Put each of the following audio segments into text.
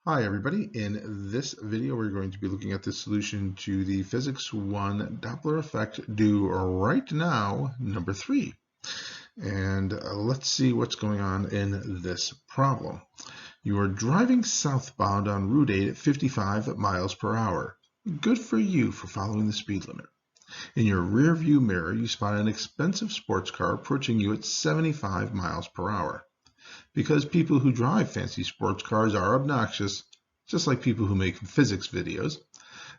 Hi everybody, in this video we're going to be looking at the solution to the Physics 1 Doppler effect due right now, number 3. And let's see what's going on in this problem. You are driving southbound on Route 8 at 55 miles per hour. Good for you for following the speed limit. In your rear view mirror, you spot an expensive sports car approaching you at 75 miles per hour. Because people who drive fancy sports cars are obnoxious, just like people who make physics videos,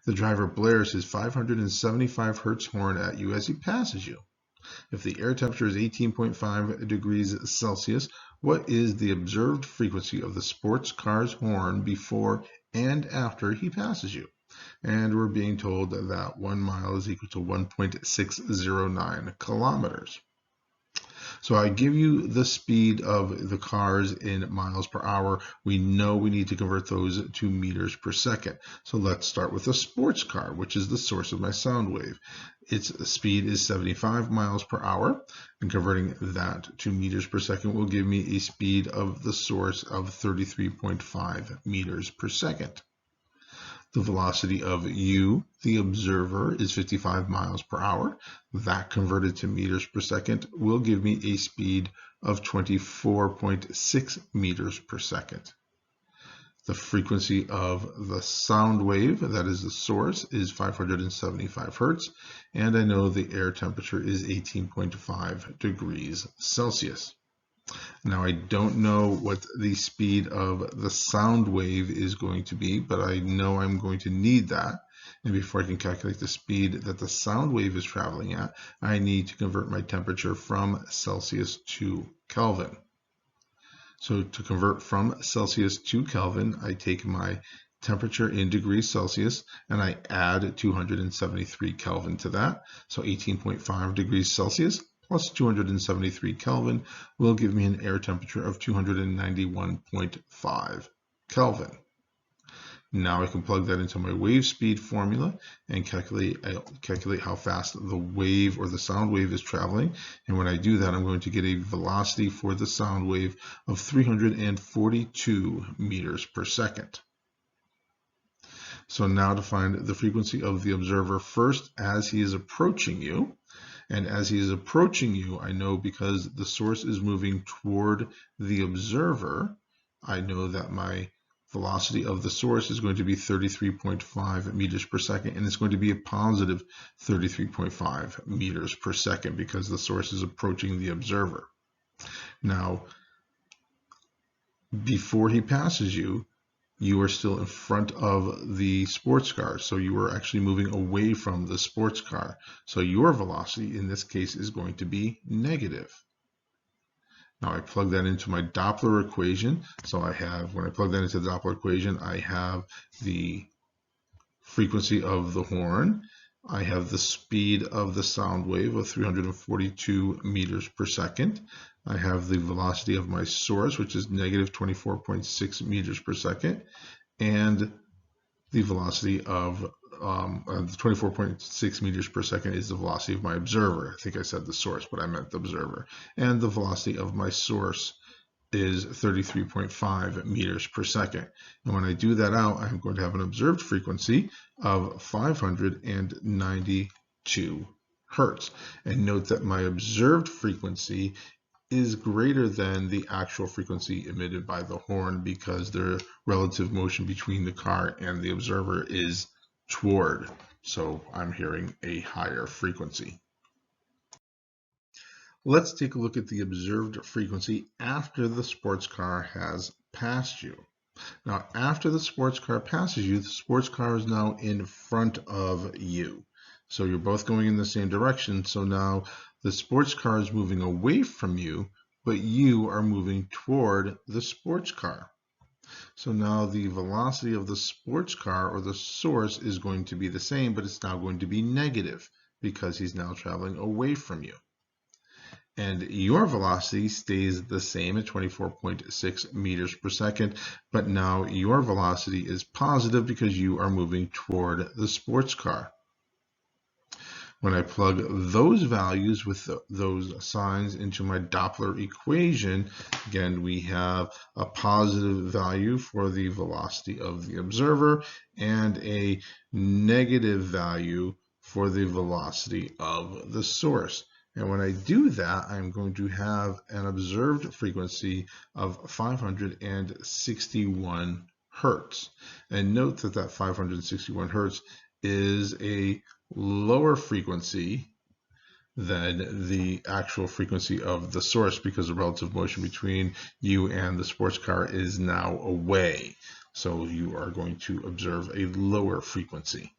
the driver blares his 575 hertz horn at you as he passes you. If the air temperature is 18.5 degrees Celsius, what is the observed frequency of the sports car's horn before and after he passes you? And we're being told that 1 mile is equal to 1.609 kilometers. So I give you the speed of the cars in miles per hour. We know we need to convert those to meters per second. So let's start with a sports car, which is the source of my sound wave. Its speed is 75 miles per hour, and converting that to meters per second will give me a speed of the source of 33.5 meters per second. The velocity of you, the observer, is 55 miles per hour. That converted to meters per second will give me a speed of 24.6 meters per second. The frequency of the sound wave, that is the source, is 575 hertz, and I know the air temperature is 18.5 degrees Celsius. Now I don't know what the speed of the sound wave is going to be, but I know I'm going to need that. And before I can calculate the speed that the sound wave is traveling at, I need to convert my temperature from Celsius to Kelvin. So to convert from Celsius to Kelvin, I take my temperature in degrees Celsius and I add 273 Kelvin to that. So 18.5 degrees Celsius plus 273 Kelvin will give me an air temperature of 291.5 Kelvin. Now I can plug that into my wave speed formula and calculate how fast the wave or the sound wave is traveling. And when I do that, I'm going to get a velocity for the sound wave of 342 meters per second. So now to find the frequency of the observer first as he is approaching you. And as he is approaching you, I know because the source is moving toward the observer, I know that my velocity of the source is going to be 33.5 meters per second, and it's going to be a positive 33.5 meters per second because the source is approaching the observer. Now, before he passes you, you are still in front of the sports car. So you are actually moving away from the sports car. So your velocity in this case is going to be negative. Now I plug that into my Doppler equation. So I have, when I plug that into the Doppler equation, I have the frequency of the horn. I have the speed of the sound wave of 342 meters per second. I have the velocity of my source, which is negative 24.6 meters per second, and the velocity of 24.6 meters per second is the velocity of my observer. I think I said the source, but I meant the observer. And the velocity of my source is 33.5 meters per second. And when I do that out, I'm going to have an observed frequency of 592 hertz. And note that my observed frequency is greater than the actual frequency emitted by the horn because the relative motion between the car and the observer is toward. So I'm hearing a higher frequency. Let's take a look at the observed frequency after the sports car has passed you. Now, after the sports car passes you, the sports car is now in front of you. So you're both going in the same direction. So now the sports car is moving away from you, but you are moving toward the sports car. So now the velocity of the sports car or the source is going to be the same, but it's now going to be negative because he's now traveling away from you. And your velocity stays the same at 24.6 meters per second, but now your velocity is positive because you are moving toward the sports car. When I plug those values with those signs into my Doppler equation, again, we have a positive value for the velocity of the observer and a negative value for the velocity of the source. And when I do that, I'm going to have an observed frequency of 561 hertz. And note that that 561 hertz is a lower frequency than the actual frequency of the source, because the relative motion between you and the sports car is now away. So you are going to observe a lower frequency.